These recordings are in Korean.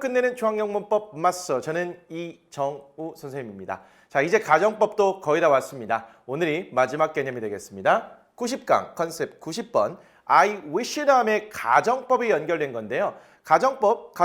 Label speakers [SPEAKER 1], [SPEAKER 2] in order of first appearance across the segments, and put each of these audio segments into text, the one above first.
[SPEAKER 1] 끝내는 중앙영문법 마스터, 저는 이정우 선생님입니다. 자, 이제 가정법도 거의 다 왔습니다. 오늘이 마지막 개념이 되겠습니다. 90강 컨셉 90번 I wish 다음에 가정법이 연결된 건데요. 가정법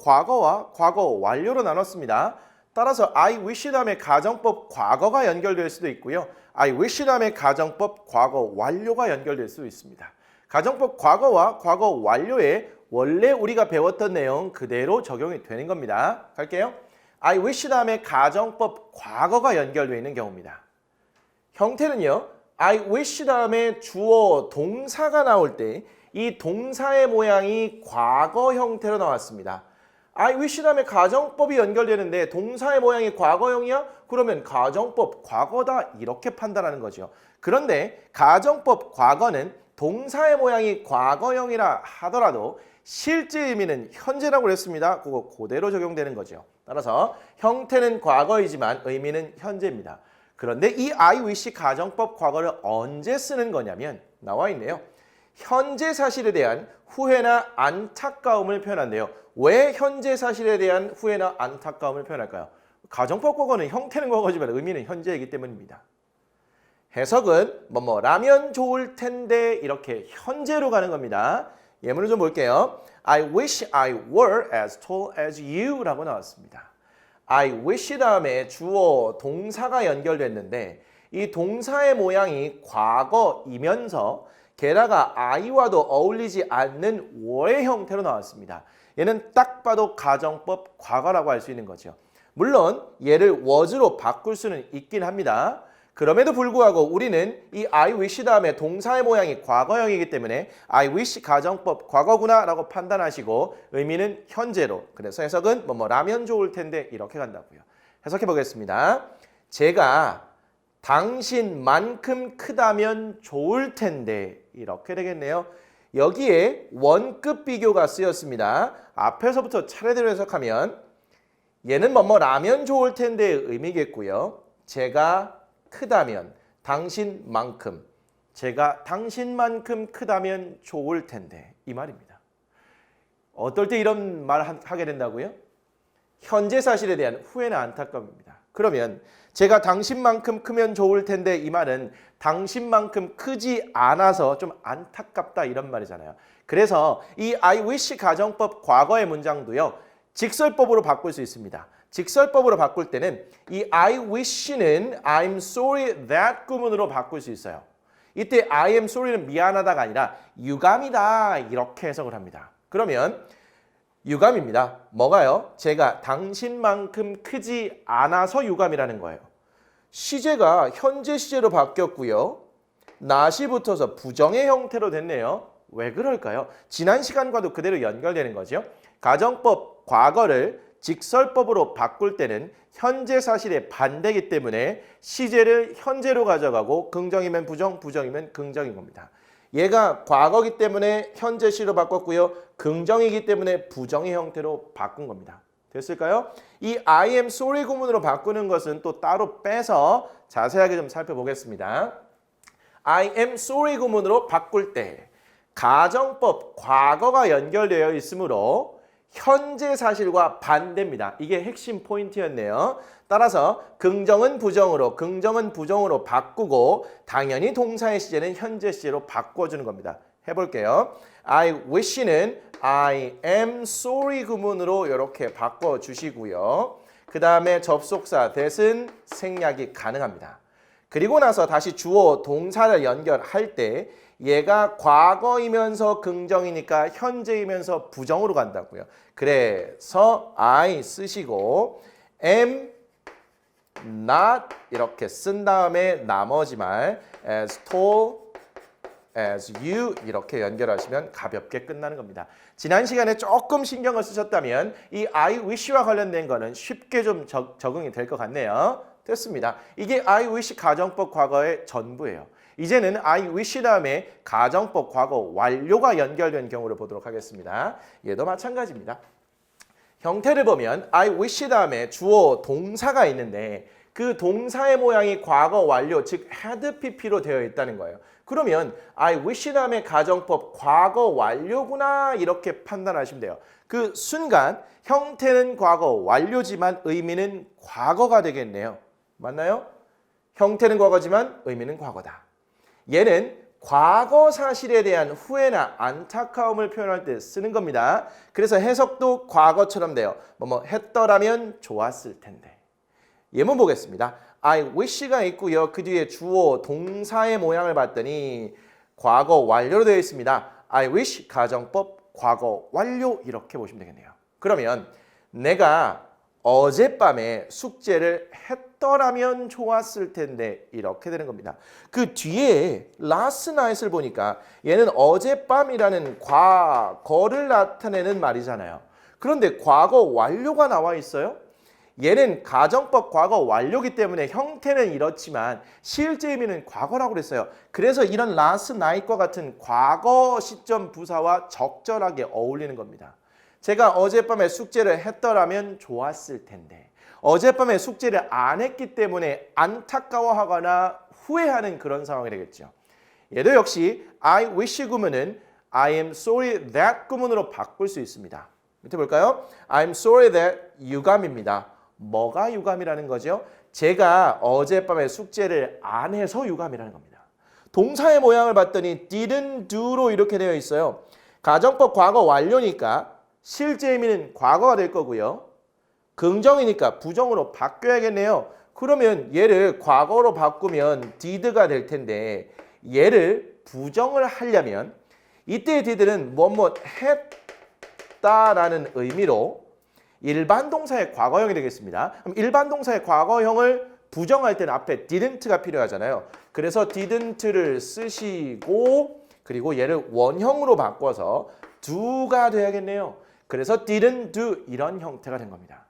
[SPEAKER 1] 과거와 과거 완료로 나눴습니다. 따라서 I wish 다음에 가정법 과거가 연결될 수도 있고요. I wish 다음에 가정법 과거 완료가 연결될 수도 있습니다. 가정법 과거와 과거 완료에 원래 우리가 배웠던 내용 그대로 적용이 되는 겁니다. 갈게요. I wish 다음에 가정법 과거가 연결되어 있는 경우입니다. 형태는요. I wish 다음에 주어 동사가 나올 때 이 동사의 모양이 과거 형태로 나왔습니다. I wish 다음에 가정법이 연결되는데 동사의 모양이 과거형이야? 그러면 가정법 과거다 이렇게 판단하는 거죠. 그런데 가정법 과거는 동사의 모양이 과거형이라 하더라도 실제 의미는 현재라고 그랬습니다. 그거 그대로 적용되는 거죠. 따라서 형태는 과거이지만 의미는 현재입니다. 그런데 이 I wish 가정법 과거를 언제 쓰는 거냐면 나와 있네요. 현재 사실에 대한 후회나 안타까움을 표현한대요. 왜 현재 사실에 대한 후회나 안타까움을 표현할까요? 가정법 과거는 형태는 과거지만 의미는 현재이기 때문입니다. 해석은 뭐뭐라면 좋을 텐데 이렇게 현재로 가는 겁니다. 예문을 좀 볼게요. I wish I were as tall as you 라고 나왔습니다. I wish 다음에 주어 동사가 연결됐는데 이 동사의 모양이 과거이면서 게다가 I와도 어울리지 않는 were의 형태로 나왔습니다. 얘는 딱 봐도 가정법 과거라고 할 수 있는 거죠. 물론 얘를 was로 바꿀 수는 있긴 합니다. 그럼에도 불구하고 우리는 이 I wish 다음에 동사의 모양이 과거형이기 때문에 I wish 가정법 과거구나 라고 판단하시고 의미는 현재로. 그래서 해석은 뭐뭐라면 좋을 텐데 이렇게 간다고요. 해석해 보겠습니다. 제가 당신만큼 크다면 좋을 텐데 이렇게 되겠네요. 여기에 원급 비교가 쓰였습니다. 앞에서부터 차례대로 해석하면 얘는 뭐뭐라면 좋을 텐데의 의미겠고요. 제가 크다면 당신만큼, 제가 당신만큼 크다면 좋을 텐데 이 말입니다. 어떨 때 이런 말 하게 된다고요? 현재 사실에 대한 후회나 안타까움입니다. 그러면 제가 당신만큼 크면 좋을 텐데 이 말은 당신만큼 크지 않아서 좀 안타깝다 이런 말이잖아요. 그래서 이 I wish 가정법 과거의 문장도요. 직설법으로 바꿀 수 있습니다. 직설법으로 바꿀 때는 이 I wish는 I'm sorry that 구문으로 바꿀 수 있어요. 이때 I am sorry는 미안하다가 아니라 유감이다 이렇게 해석을 합니다. 그러면 유감입니다. 뭐가요? 제가 당신만큼 크지 않아서 유감이라는 거예요. 시제가 현재 시제로 바뀌었고요. not이 붙어서 부정의 형태로 됐네요. 왜 그럴까요? 지난 시간과도 그대로 연결되는 거죠. 가정법 과거를 직설법으로 바꿀 때는 현재 사실의 반대이기 때문에 시제를 현재로 가져가고 긍정이면 부정, 부정이면 긍정인 겁니다. 얘가 과거이기 때문에 현재 시로 바꿨고요. 긍정이기 때문에 부정의 형태로 바꾼 겁니다. 됐을까요? 이 I am sorry 구문으로 바꾸는 것은 또 따로 빼서 자세하게 좀 살펴보겠습니다. I am sorry 구문으로 바꿀 때 가정법 과거가 연결되어 있으므로 현재 사실과 반대입니다. 이게 핵심 포인트였네요. 따라서 긍정은 부정으로 바꾸고 당연히 동사의 시제는 현재 시제로 바꿔주는 겁니다. 해볼게요. I wish는 I am sorry 구문으로 이렇게 바꿔주시고요. 그 다음에 접속사 that은 생략이 가능합니다. 그리고 나서 다시 주어 동사를 연결할 때 얘가 과거이면서 긍정이니까 현재이면서 부정으로 간다고요. 그래서 I 쓰시고 am not 이렇게 쓴 다음에 나머지 말 as tall as you 이렇게 연결하시면 가볍게 끝나는 겁니다. 지난 시간에 조금 신경을 쓰셨다면 이 I wish와 관련된 거는 쉽게 좀 적응이 될 것 같네요. 됐습니다. 이게 I wish 가정법 과거의 전부예요. 이제는 I wish 다음에 가정법 과거 완료가 연결된 경우를 보도록 하겠습니다. 얘도 마찬가지입니다. 형태를 보면 I wish 다음에 주어 동사가 있는데 그 동사의 모양이 과거 완료, 즉 had pp로 되어 있다는 거예요. 그러면 I wish 다음에 가정법 과거 완료구나 이렇게 판단하시면 돼요. 그 순간 형태는 과거 완료지만 의미는 과거가 되겠네요. 맞나요? 형태는 과거지만 의미는 과거다. 얘는 과거 사실에 대한 후회나 안타까움을 표현할 때 쓰는 겁니다. 그래서 해석도 과거처럼 돼요. 뭐 했더라면 좋았을 텐데. 예문 보겠습니다. I wish가 있고요. 그 뒤에 주어 동사의 모양을 봤더니 과거 완료로 되어 있습니다. I wish 가정법 과거 완료 이렇게 보시면 되겠네요. 그러면 내가 어젯밤에 숙제를 했더라면 좋았을 텐데 이렇게 되는 겁니다. 그 뒤에 last night을 보니까 얘는 어젯밤이라는 과거를 나타내는 말이잖아요. 그런데 과거 완료가 나와 있어요. 얘는 가정법 과거 완료기 때문에 형태는 이렇지만 실제 의미는 과거라고 그랬어요. 그래서 이런 last night과 같은 과거 시점 부사와 적절하게 어울리는 겁니다. 제가 어젯밤에 숙제를 했더라면 좋았을 텐데 어젯밤에 숙제를 안 했기 때문에 안타까워하거나 후회하는 그런 상황이 되겠죠. 얘도 역시 I wish 구문은 I am sorry that 구문으로 바꿀 수 있습니다. 밑에 볼까요? I'm sorry that 유감입니다. 뭐가 유감이라는 거죠? 제가 어젯밤에 숙제를 안 해서 유감이라는 겁니다. 동사의 모양을 봤더니 didn't do로 이렇게 되어 있어요. 가정법 과거 완료니까 실제 의미는 과거가 될 거고요. 긍정이니까 부정으로 바뀌어야겠네요. 그러면 얘를 과거로 바꾸면 did가 될 텐데 얘를 부정을 하려면 이때의 did는 뭐뭐 했다라는 의미로 일반 동사의 과거형이 되겠습니다. 그럼 일반 동사의 과거형을 부정할 때는 앞에 didn't가 필요하잖아요. 그래서 didn't를 쓰시고 그리고 얘를 원형으로 바꿔서 do가 돼야겠네요. 그래서 didn't do 이런 형태가 된 겁니다.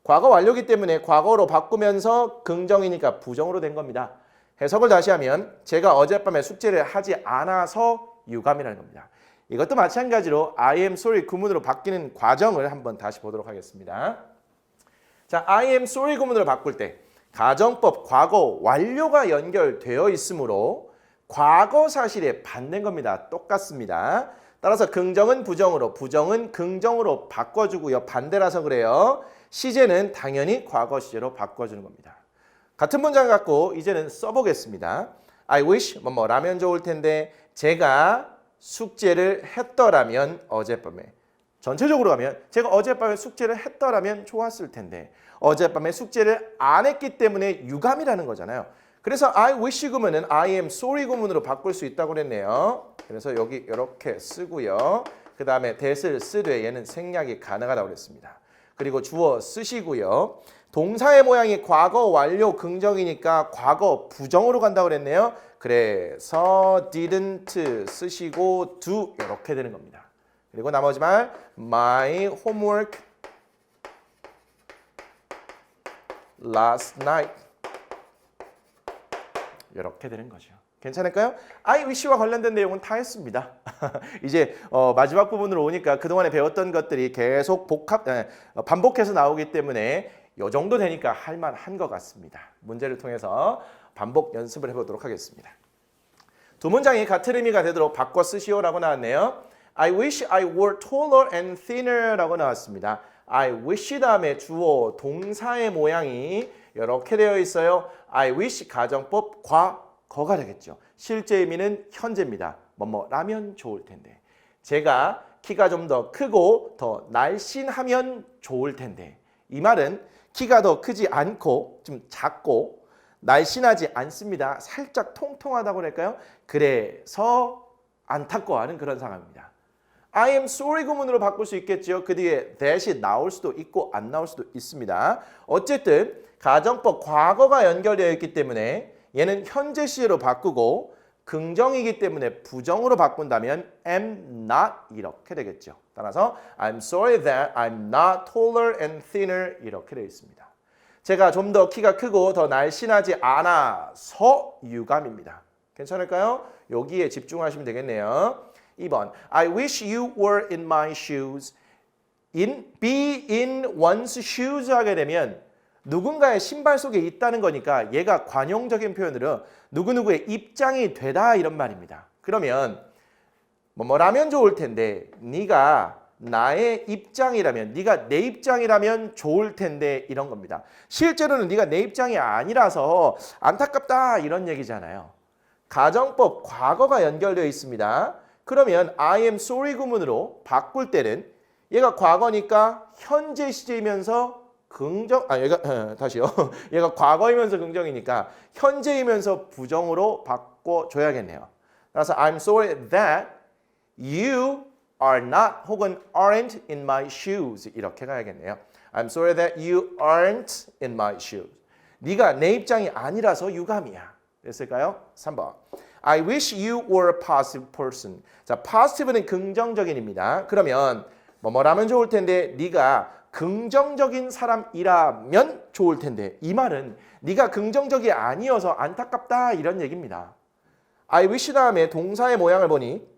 [SPEAKER 1] 과거 완료기 때문에 과거로 바꾸면서 긍정이니까 부정으로 된 겁니다. 해석을 다시 하면 제가 어젯밤에 숙제를 하지 않아서 유감이라는 겁니다. 이것도 마찬가지로 I am sorry 구문으로 바뀌는 과정을 한번 다시 보도록 하겠습니다. 자, I am sorry 구문으로 바꿀 때 가정법 과거 완료가 연결되어 있으므로 과거 사실에 반대인 겁니다. 똑같습니다. 따라서 긍정은 부정으로, 부정은 긍정으로 바꿔주고요. 반대라서 그래요. 시제는 당연히 과거 시제로 바꿔주는 겁니다. 같은 문장 갖고 이제는 써보겠습니다. I wish 뭐라면 좋을 텐데 제가 숙제를 했더라면 어젯밤에 전체적으로 가면 제가 어젯밤에 숙제를 했더라면 좋았을 텐데 어젯밤에 숙제를 안 했기 때문에 유감이라는 거잖아요. 그래서 I wish 구문은 I am sorry 구문으로 바꿀 수 있다고 그랬네요. 그래서 여기 이렇게 쓰고요. 그 다음에 that을 쓰되 얘는 생략이 가능하다고 그랬습니다. 그리고 주어 쓰시고요. 동사의 모양이 과거 완료 긍정이니까 과거 부정으로 간다고 그랬네요. 그래서 didn't 쓰시고 do 이렇게 되는 겁니다. 그리고 나머지 말 My homework last night 이렇게 되는 거죠. 괜찮을까요? I wish와 관련된 내용은 다 했습니다. 이제 마지막 부분으로 오니까 그동안에 배웠던 것들이 계속 반복해서 나오기 때문에 이 정도 되니까 할만한 것 같습니다. 문제를 통해서 반복 연습을 해보도록 하겠습니다. 두 문장이 같은 의미가 되도록 바꿔 쓰시오라고 나왔네요. I wish I were taller and thinner 라고 나왔습니다. I wish 다음에 주어 동사의 모양이 이렇게 되어 있어요. I wish 가정법 과거가 되겠죠. 실제 의미는 현재입니다. 뭐라면 좋을 텐데. 제가 키가 좀 더 크고 더 날씬하면 좋을 텐데. 이 말은 키가 더 크지 않고 좀 작고 날씬하지 않습니다. 살짝 통통하다고 그럴까요? 그래서 안타까워하는 그런 상황입니다. I am sorry 구문으로 바꿀 수 있겠죠. 그 뒤에 that이 나올 수도 있고 안 나올 수도 있습니다. 어쨌든 가정법 과거가 연결되어 있기 때문에 얘는 현재 시제로 바꾸고 긍정이기 때문에 부정으로 바꾼다면 am not 이렇게 되겠죠. 따라서 I'm sorry that I'm not taller and thinner 이렇게 되어 있습니다. 제가 좀 더 키가 크고 더 날씬하지 않아서 유감입니다. 괜찮을까요? 여기에 집중하시면 되겠네요. 2번 I wish you were in my shoes. be in one's shoes 하게 되면 누군가의 신발 속에 있다는 거니까 얘가 관용적인 표현으로 누구누구의 입장이 되다 이런 말입니다. 그러면 뭐라면 좋을 텐데 네가 나의 입장이라면 네가 내 입장이라면 좋을 텐데 이런 겁니다. 실제로는 네가 내 입장이 아니라서 안타깝다 이런 얘기잖아요. 가정법 과거가 연결되어 있습니다. 그러면 I am sorry 구문으로 바꿀 때는 얘가 과거니까 현재 시제이면서 얘가 과거이면서 긍정이니까 현재이면서 부정으로 바꿔줘야겠네요. 따라서 I'm sorry that you are not 혹은 aren't in my shoes 이렇게 가야겠네요. I'm sorry that you aren't in my shoes. 네가 내 입장이 아니라서 유감이야. 됐을까요? 3번. I wish you were a positive person. 자, positive는 긍정적인입니다. 그러면 뭐라면 좋을 텐데 네가 긍정적인 사람이라면 좋을 텐데 이 말은 네가 긍정적이 아니어서 안타깝다 이런 얘기입니다. I wish 다음에 동사의 모양을 보니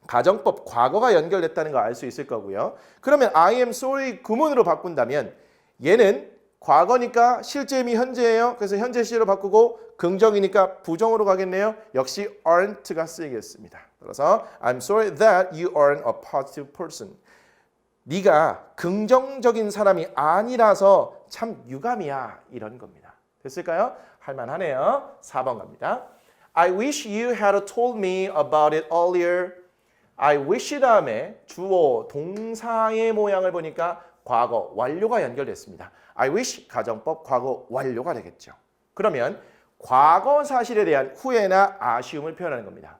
[SPEAKER 1] 가정법 과거가 연결됐다는 걸 알 수 있을 거고요. 그러면 I am sorry 구문으로 바꾼다면 얘는 과거니까 실제 의미 현재예요. 그래서 현재 시제로 바꾸고 긍정이니까 부정으로 가겠네요. 역시 aren't가 쓰이겠습니다. 따라서 I'm sorry that you aren't a positive person. 네가 긍정적인 사람이 아니라서 참 유감이야 이런 겁니다. 됐을까요? 할만하네요. 4번 갑니다. I wish you had told me about it earlier. I wish 다음에 주어 동사의 모양을 보니까 과거 완료가 연결됐습니다. I wish 가정법 과거 완료가 되겠죠. 그러면 과거 사실에 대한 후회나 아쉬움을 표현하는 겁니다.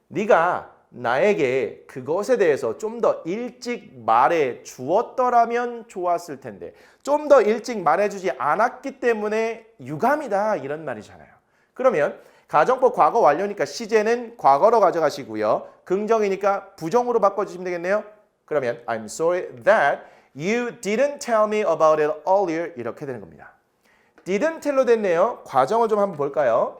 [SPEAKER 1] 네가 나에게 그것에 대해서 좀 더 일찍 말해 주었더라면 좋았을 텐데 좀 더 일찍 말해주지 않았기 때문에 유감이다 이런 말이잖아요. 그러면 가정법 과거 완료니까 시제는 과거로 가져가시고요. 긍정이니까 부정으로 바꿔주시면 되겠네요. 그러면 I'm sorry that you didn't tell me about it earlier 이렇게 되는 겁니다. didn't tell로 됐네요. 과정을 좀 한번 볼까요?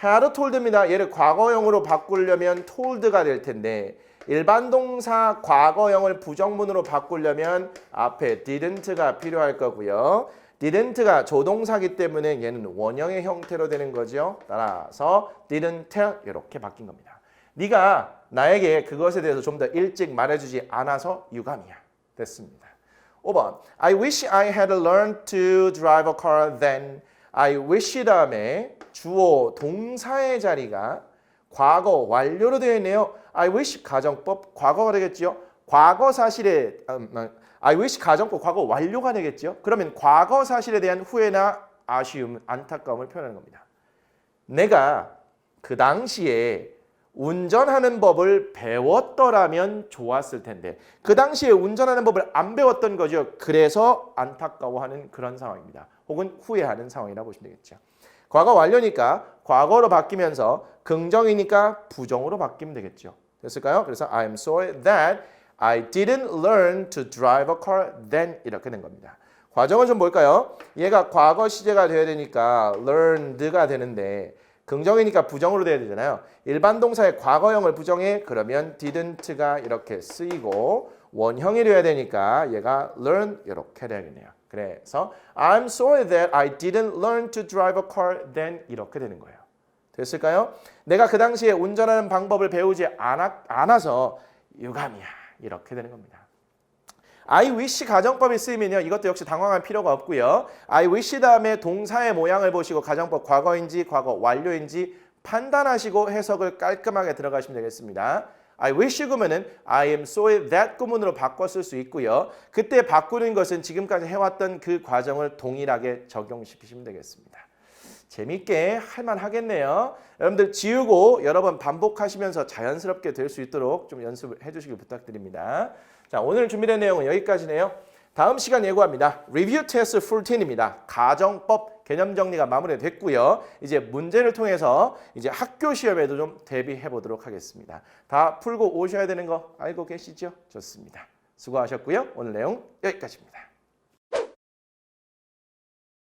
[SPEAKER 1] had told입니다. 얘를 과거형으로 바꾸려면 told가 될 텐데 일반 동사 과거형을 부정문으로 바꾸려면 앞에 didn't가 필요할 거고요. didn't가 조동사기 때문에 얘는 원형의 형태로 되는 거죠. 따라서 didn't tell 이렇게 바뀐 겁니다. 네가 나에게 그것에 대해서 좀 더 일찍 말해주지 않아서 유감이야. 됐습니다. 5번 I wish I had learned to drive a car then. I wish 다음에 주어 동사의 자리가 과거 완료로 되어 있네요. I wish 가정법 과거가 되겠죠. 과거 사실에 I wish 가정법 과거 완료가 되겠죠. 그러면 과거 사실에 대한 후회나 아쉬움, 안타까움을 표현하는 겁니다. 내가 그 당시에 운전하는 법을 배웠더라면 좋았을 텐데 그 당시에 운전하는 법을 안 배웠던 거죠. 그래서 안타까워하는 그런 상황입니다. 혹은 후회하는 상황이라 보시면 되겠죠. 과거 완료니까 과거로 바뀌면서 긍정이니까 부정으로 바뀌면 되겠죠. 됐을까요? 그래서 I'm sorry that I didn't learn to drive a car then 이렇게 된 겁니다. 과정을 좀 볼까요? 얘가 과거 시제가 되어야 되니까 learned가 되는데 긍정이니까 부정으로 돼야 되잖아요. 일반 동사의 과거형을 부정해 그러면 didn't가 이렇게 쓰이고 원형이 돼야 되니까 얘가 learn 이렇게 돼야겠네요. 그래서 I'm sorry that I didn't learn to drive a car then 이렇게 되는 거예요. 됐을까요? 내가 그 당시에 운전하는 방법을 배우지 않아서 유감이야. 이렇게 되는 겁니다. I wish 가정법이 쓰이면요. 이것도 역시 당황할 필요가 없고요. I wish 다음에 동사의 모양을 보시고 가정법 과거인지 과거 완료인지 판단하시고 해석을 깔끔하게 들어가시면 되겠습니다. I wish 구문은 I am sorry that 구문으로 바꿔 쓸 수 있고요. 그때 바꾸는 것은 지금까지 해왔던 그 과정을 동일하게 적용시키시면 되겠습니다. 재밌게 할만하겠네요. 여러분들 지우고 여러 번 반복하시면서 자연스럽게 될 수 있도록 좀 연습을 해주시길 부탁드립니다. 자, 오늘 준비된 내용은 여기까지네요. 다음 시간 예고합니다. 리뷰 테스트 14입니다. 가정법 개념 정리가 마무리됐고요. 이제 문제를 통해서 이제 학교 시험에도 좀 대비해 보도록 하겠습니다. 다 풀고 오셔야 되는 거 알고 계시죠? 좋습니다. 수고하셨고요. 오늘 내용 여기까지입니다.